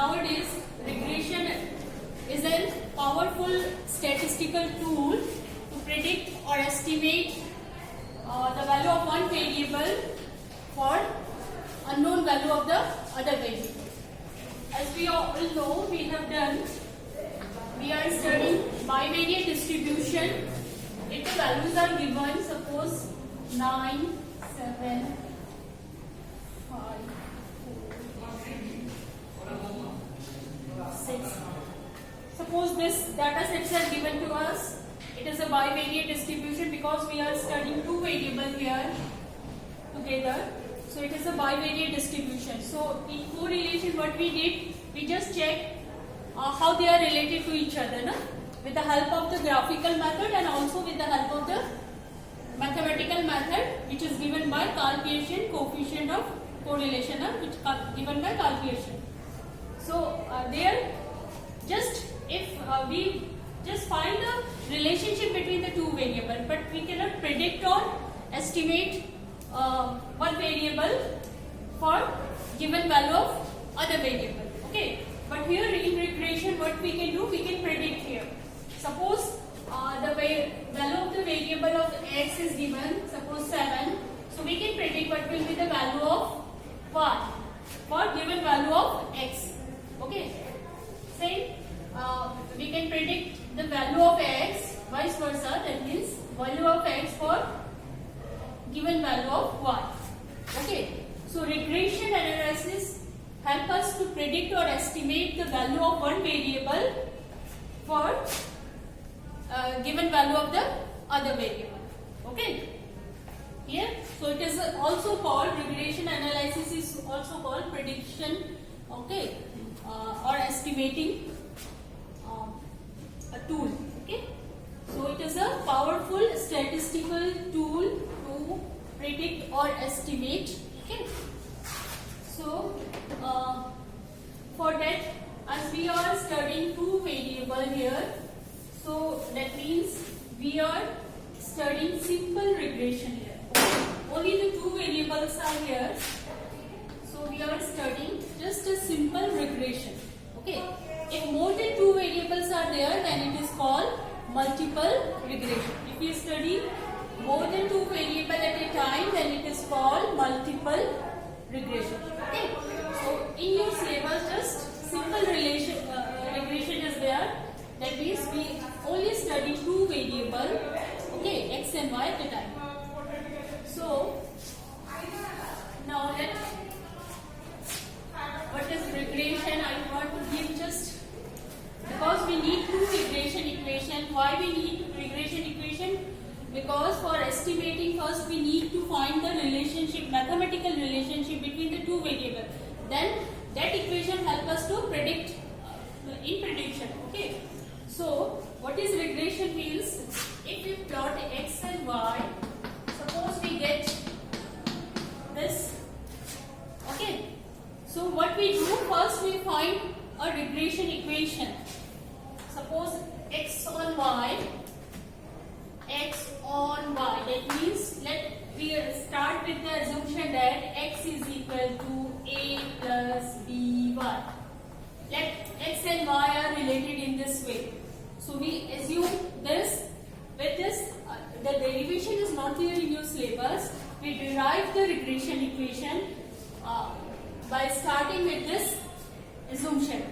nowadays regression is a powerful statistical tool to predict or estimate the value of one variable for unknown value of the other variable. As we all know, we are studying bivariate distribution. If the values are given, suppose 9, 7, 5, 4, 6. Suppose this data sets are given to us. It is a bivariate distribution because we are studying two variables here together. So it is a bivariate distribution. So in correlation, what we did, we just checked how they are related to each other, na? With the help of the graphical method and also with the help of the mathematical method, which is given by Karl Pearson coefficient of correlation, which is given by Karl Pearson. So there, just if we just find the relationship between the two variables, but we cannot predict or estimate one variable for given value of other variable. Okay, but here in regression, what we can do, we can predict here. Suppose the value of the variable of x is given, suppose 7. So we can predict what will be the value of y for given value of x. Okay, same. We can predict the value of x, vice versa. That means value of x for given value of y. Okay, so regression analysis help us to predict or estimate the value of one variable for given value of the other variable. Okay, here, so it is also called regression analysis is also called prediction. Okay, or estimating a tool. Okay, so it is a powerful statistical tool to predict or estimate. Okay, so for that, as we are studying two variable here, so that means we are studying simple regression here. Okay. Only the two variables are here, so we are studying just a simple regression. Okay, if more than two variables are there, then it is called multiple regression. If we study more than two variables at a time, then it is called multiple regression. Okay, so in your syllabus, just simple regression is there. That means we only study two variables, okay, x and y at a time. So now what is regression? I want to give just because we need two regression equation. Why we need regression equation? Because for estimating, first we need to find the relationship, mathematical relationship between the two variables. Then that equation help us to predict in prediction. Okay. So what is regression means? If we plot x and y, suppose we get this. Okay. So what we do, first we find a regression equation. Suppose x on y. That means we start with the assumption that x is equal to a plus by. Let x and y are related in this way. So we assume this. With this, the derivation is not there in your syllabus. We derive the regression equation by starting with this assumption.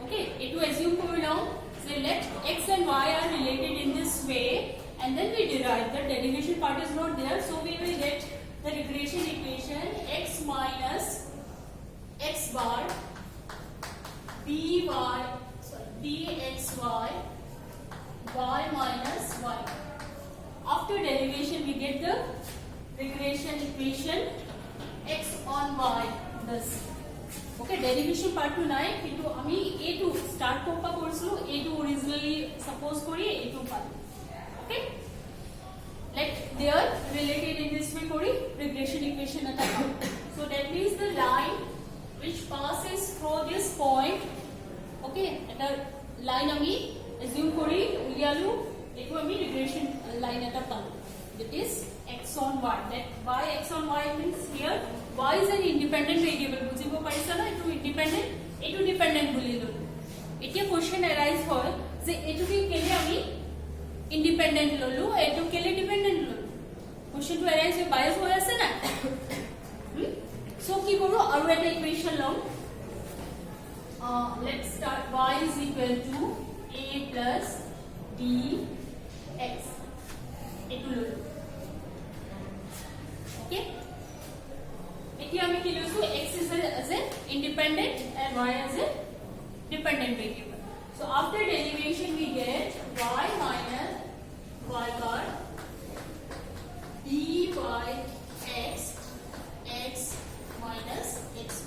Okay, it to assume ko belong. So let x and y are related in this way, and then we derive. The derivation part is not there, so we will get the regression equation x minus x bar dxy y minus y. After derivation, we get the regression equation x on y. Thus, okay, derivation part to nai কিন্তু আমি a2 start Copa করছিল a2 originally suppose করি a2 pi. Okay, let they are related in this way kori regression equation at all. So that means the line which passes through this point, okay, the line ami assume kori ulialu etu ami regression line at all. That is x on y. That y x on y means here y is an independent variable. বুঝিব পাৰিছা না, এটো independent এটো dependent বুলি ললো এতিয়া question arise হয় যে এটো কি কেলে আমি ইন্ডিপেন্ডেন্ট ললো এটো কেলে ডিপেন্ডেন্ট ললো কোশ্চেনটো এৰাইজ হৈ বায়াস হৈ আছে না সো কি কৰো আৰু এটা ইকুয়েশন লম let's start y is equal to a plus dx etu lolo okay etia ami ki losu x is as a independent and y as a dependent variable so after derivation we get y minus y bar dy x x minus x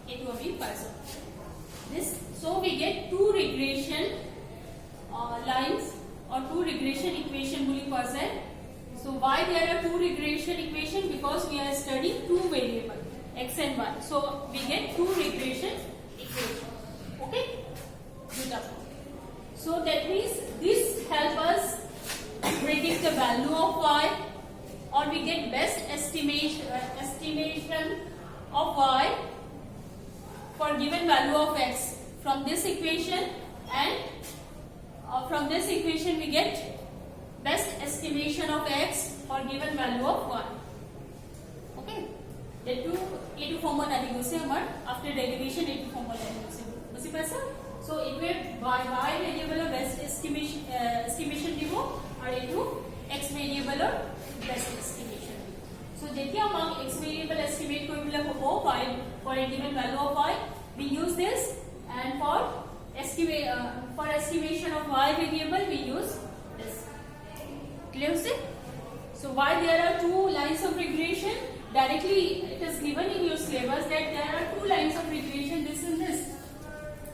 etu ami paisa this so we get two regression lines or two regression equation boli pasa so why there are two regression equation because we are studying two variable x and y so we get two regression equation okay good up so that means this help us predict the value of y or we get best estimation of y for given value of x from this equation and from this equation we get best estimation of x for given value of y okay that two a2 formula adi gose amar after derivation a2 formula adi gose busi paisa so it will y variable or best estimation dibo ar a2 x variable or best estimation so jetia amak x variable estimate koribole hobo y for a given value of y we use this and for estimation of y variable we use this clear sir so why there are two lines of regression directly it is given in your syllabus that there are two lines of regression this and this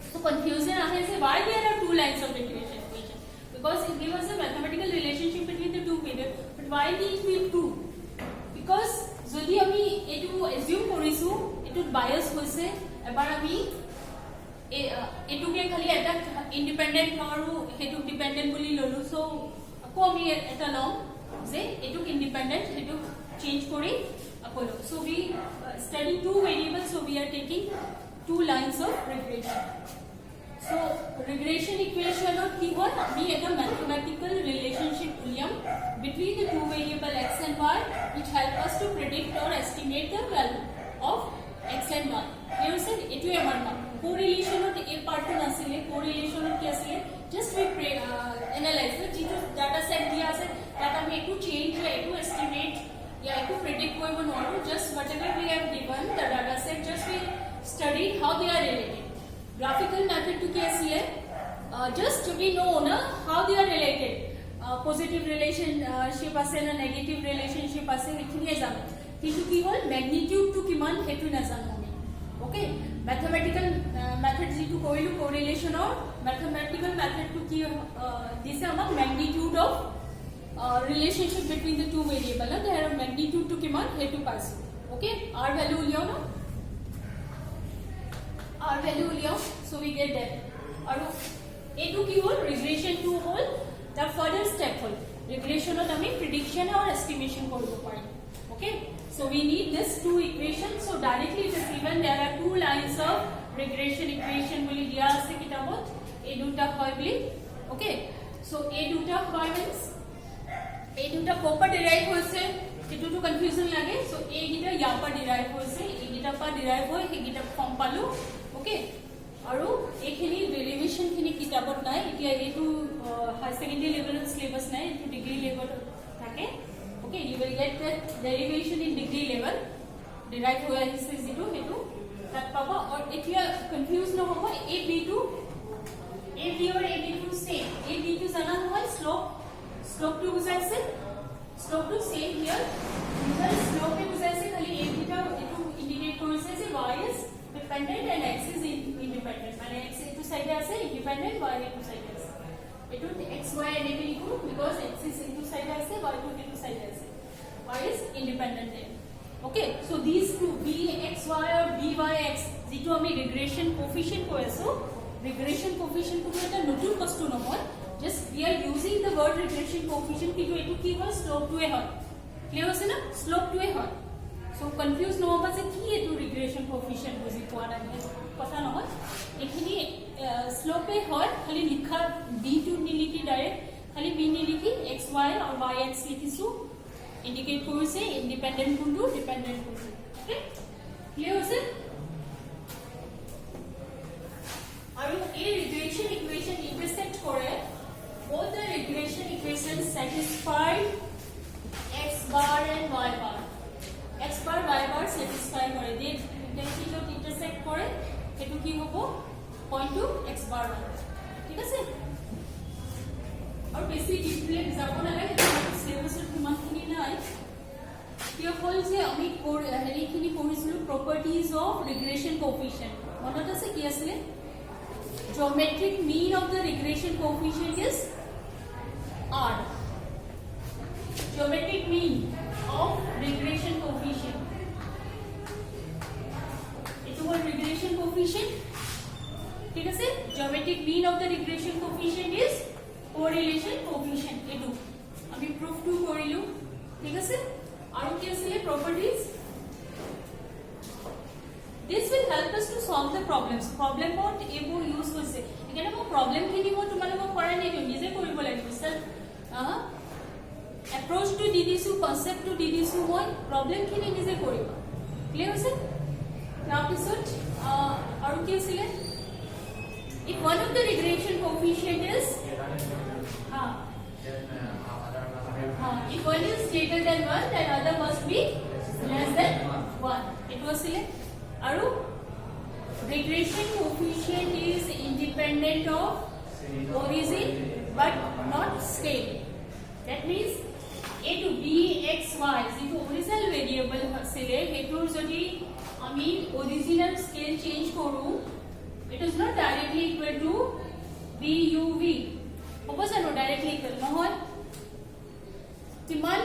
so confusion ahe se why there are two lines of regression equation because it gives us a mathematical relationship between the two periods but why need we two because যদি আমি এটু assume কৰিছো এটু bias হৈছে এবাৰ আমি এটুকে খালি এটা ইন্ডিপেন্ডেন্ট আৰু হেতু ডিপেন্ডেন্ট বুলি ললো সো আকৌ আমি এটা লম যে এটু ইন্ডিপেন্ডেন্ট হেতু চেঞ্জ কৰি আকৌ লম so we study two variables so we are taking two lines of regression so regression equation or কি হয় আমি এটা mathematical relationship উলিয়াম between the two variable x and y which help us to predict or estimate the value of x and y clear sir etu amar na correlation ot a part nasile correlation ot ki asile just we analyze the jitu data set dia ase that ami etu change ya etu estimate ya etu predict koribo noru just whatever we have given the data set just we studied how they are related graphical method to ki asile just we know na how they are related positive relationship ase na negative relationship ase ekhini jano কিন্তু কি হল magnitude two কিমান হেতু না জানো আমি ওকে mathematical method যেটু কইলু কোরিলেশন অর ম্যাথমেটিক্যাল মেথড টু কি দিছে আমাক magnitude of relationship between the two variable না দেয়ার ম্যাগনিটিউড টু কিমান হেতু পাস ওকে আর ভ্যালু লিও না আর R value so we get that R এটু কি হল রিগ্রেশন টু হল দ্য ফার্দার স্টেপ হল রিগ্রেশনত আমি প্রেডিকশন আর এস্টিমেশন করব পারি okay so we need this two equations so directly it is given there are two lines of regression equation boli dia ase kitabot a duta hoy boli okay so a duta hoy means a duta proper derive hoise etu to confusion lage so a gita ya par derive hoise a gita par derive hoy he gita form palu okay aru ekhini derivation khini kitabot nai etia etu high secondary level syllabus nai etu degree level thake okay you will get the derivation in degree level derive hoya is zero hetu that papa or if you are confused no hobo a b2 or ab2 same ab2 jana hoy slope to bujaise slope to same here slope e bujaise khali ab2 etu indicate korise je y is dependent and x is independent mane x etu side ase independent y etu side ase etu x y enable likhu because x is etu side ase y etu side ase y is independent there okay so these two bxy or byx jitu ami regression coefficient koiso regression coefficient to eta notun bostu nohoy just we are using the word regression coefficient kitu etu ki hoy slope to a hoy clear ase na slope to a hoy so confuse নহবা যে কি এটো regression coefficient বুজি পোৱা নাই কথা নহয় এখিনি স্লোপে হয় খালি লিখা বি টু নিলিখি ডাইরেক্ট খালি বি নিলিখি এক্স ওয়াই আর ওয়াই এক্স লিখিছো ইন্ডিকেট কৰিছে ইন্ডিপেন্ডেন্ট কোনটো ডিপেন্ডেন্ট কোনটো ওকে ক্লিয়ার হৈছে আৰু এই রিগ্রেশন ইকুয়েশন ইন্টারসেক্ট কৰে both the regression equations satisfy x bar and y bar x bar y bar satisfy কৰে দে ইন্টারসেক্ট ইন্টারসেক্ট কৰে এটো কি হ'ব পয়েন্ট টু x bar ঠিক আছে আৰু বেছি ডিপলি যাব নালাগে সিলেবাসৰ কিমানখিনি নাই কি হ'ল যে আমি হেৰিখিনি পঢ়িছিলো প্ৰপাৰ্টিজ অফ ৰিগ্ৰেশন কোএফিশিয়েন্ট মনত আছে কি আছিল geometric mean of the regression coefficient is r geometric mean of regression coefficient it is regression coefficient ঠিক আছে geometric mean of the regression coefficient is correlation coefficient etu ami proof to korilu ঠিক আছে aru ki asile properties this will help us to solve the problems problem what ebo use hoise ekane mo problem khini mo tumale mo korai nei nije koribo lagibo sir approach to didisu concept to didisu moi problem khini nije koriba clear hoise now episode aru ki asile if one of the regression coefficient is if one is greater than 1 then other must be less than 1 it was select aru regression coefficient is independent of origin but not scale that means a to b x y is the original variable hasile hetur jodi ami original scale change koru it is not directly equal to b u v hobo jano directly equal nohoy কিমান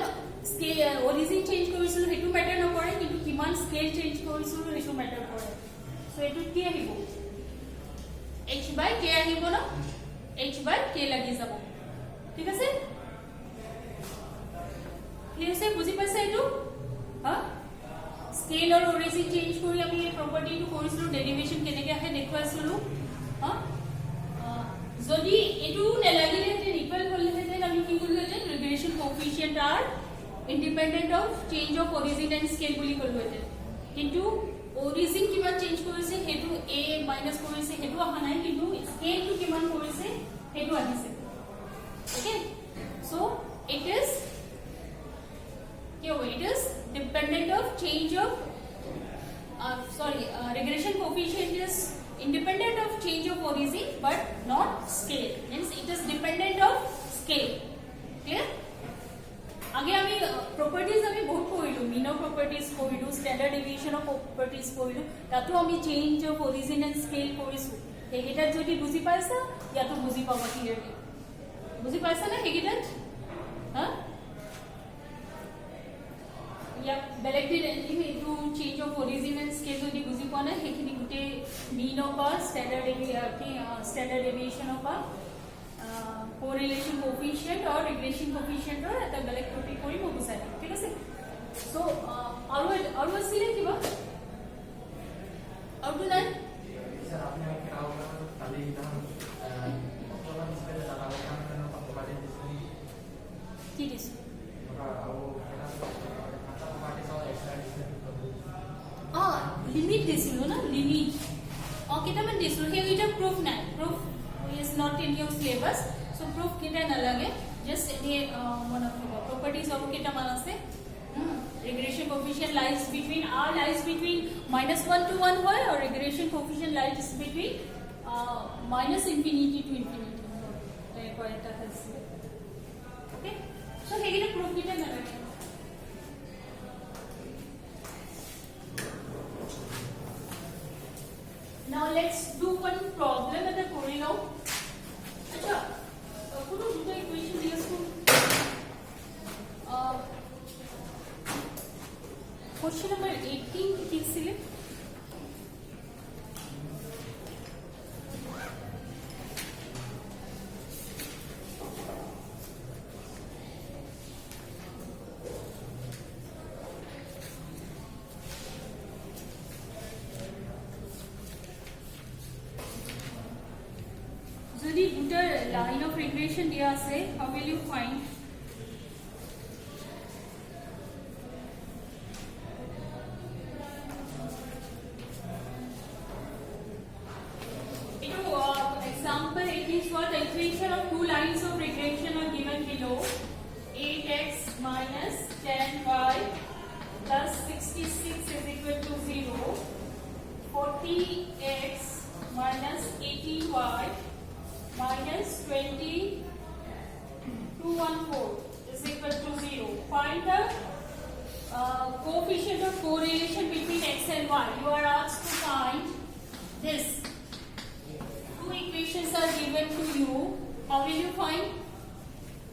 scale origin change কৰিছিল হেতু ম্যাটাৰ নকৰে কিন্তু কিমান scale change কৰিছিল হেতু ম্যাটাৰ কৰে so এটো কি আহিব h by k আহিব না h by k লাগি যাব ঠিক আছে ক্লিয়াৰ আছে বুজি পাইছা এটো স্কেল আৰু অরিজিন চেঞ্জ কৰি আমি এই প্ৰপাৰ্টিটো কৰিছিলো ডেৰিভেশন কেনেকৈ আহে দেখুৱাইছিলো যদি এটো নেলাগিলে যে ইকুৱেল হলহেতেন আমি কি কৰিলোহেতেন regression coefficient are independent of change of origin and scale বুলি কলোহেতেন কিন্তু origin কিমান চেঞ্জ কৰিছে হেতু a মাইনাস কৰিছে হেতু অহা নাই কিন্তু scale টো কিমান কৰিছে হেতু আহিছে ওকে so it is dependent of change of regression coefficient is independent of change of origin but not scale means it is dependent of scale clear आगे আমি properties আমি বহুত পঢ়িলো mean of properties পঢ়িলো standard deviation of properties পঢ়িলো তাতো আমি change of origin and scale কৰিছো হেগিটা যদি বুজি পাইছা ইয়াতো বুজি পাবা ক্লিয়াৰলি বুজি পাইছা না হেগিটা या বেলেগ দিন এটো change of origin and scale যদি বুজি পোৱা নাই হেখিনি গুটে mean of standard deviation of correlation coefficient or regression coefficient or eta beleg topic kori mo busai thik ase so aru asile kiba aru nai sir apni kali performance display data kan pake display ki display limit disilo na limit kita man disilo he eta proof na proof is not in your syllabus so proof kita na lage just any one of the properties of kita man ase regression coefficient lies between -1 to 1 hoy or regression coefficient lies between -infinity to infinity like eta has okay so hegina proof kita na lage now let's do one problem at the going out acha kuno duta equation diya school question number 18 ki sile দুটা line of regression দিয়া আছে, how will you find? Example, it is what the equation of two lines of regression are given below. 8x minus 10y plus 66 is equal to 0. 40x minus 18y minus 214 is equal to 0. Find the coefficient of correlation between x and y. You are asked to find this. Two equations are given to you. How will you find?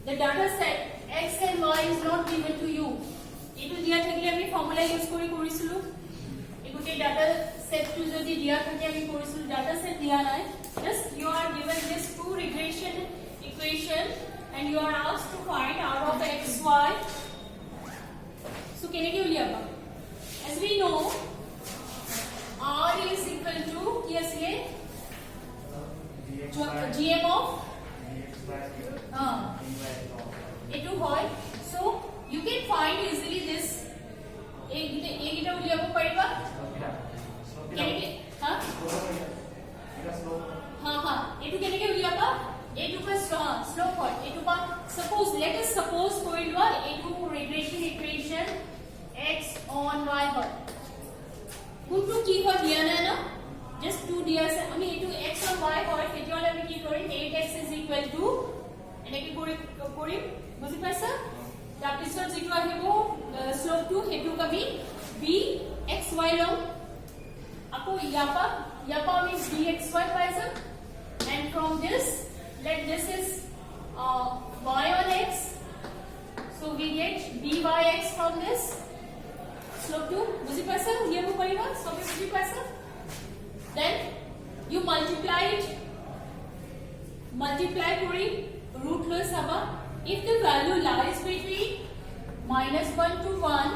The data set x and y is not given to you. Etu dia thakile ami formula use kori korisilu. Egote data set to jodi dia thake ami korisilu, data set dia nai. Just you are given this two regression equation and you are asked to find r of x y. So keneke uliaba? As we know, r is equal to ki asile gm of etu hoy. So you can find easily this. Egita uliaba pariba keneke ha etu keneke uliaba etu ka slope hoy etu ka suppose let us suppose koilwa etu regression equation x on y hoy kuntu ki hoy dia na na just 2 dia ase ami etu x on y hoy ketiola ami ki korim 8x is equal to eneki korim buzi paisa tar pisot jitu ahibo slope to hetu kabi b x y long ako yapa ami dxy paisa and from this let this is y on x, so we get dyx from this slope to buzi paisa hiabo pariba sobe buzi paisa. Then you multiply kori root lo saba. If the value lies between -1 to 1,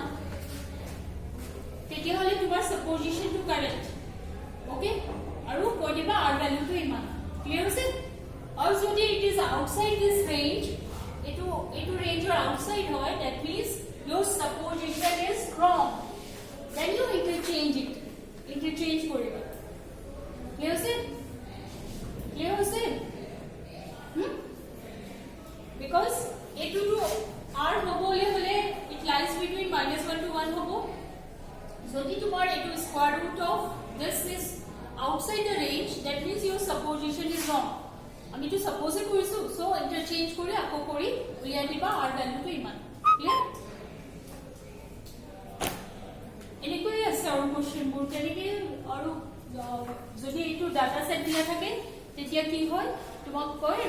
tete hole tumar supposition to correct. Okay, aru kodiba r value to iman clear ase. Or jodi it is outside this range, etu range or outside hoy, that means your supposition is wrong. Then you interchange koriba. Clear ase? Because etu to r hobo hole it lies between -1 to 1 hobo. Jodi tumar etu square root of this is outside the range, that means your supposition is wrong. আমি to suppose korisu, so interchange kori ako kori uliya diba r value to iman. Clear? Enekoi ase aru question bor keneke aru jodi etu data set dia thake tetia ki hoy tumak koi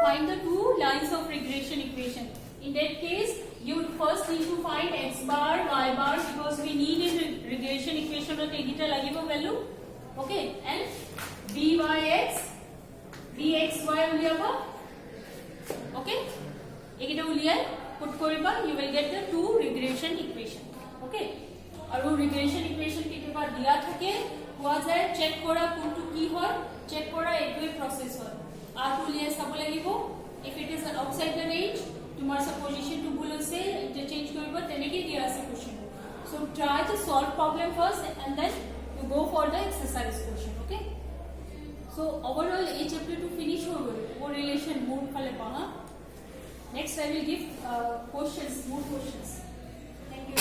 find the two lines of regression equation. In that case you first need to find x bar y bar because we need in regression equation ot egita lagibo value. Okay, and dyx dxy uliaba. Okay, egita uliyai put koriba, you will get the two regression equation. Okay, aru regression equation kitiba dia thake hoa jay check kora kuntu ki hoy check kora ekoi process hoy r uliyai sabo lagibo. If it is outside the range tumar supposition to bhul ase interchange koriba teneke dia ase question. So try to solve problem first and then you go for the exercise question. Okay, so overall a chapter to finish hobo correlation mode phale paha. Next I will give questions, more questions. Thank you.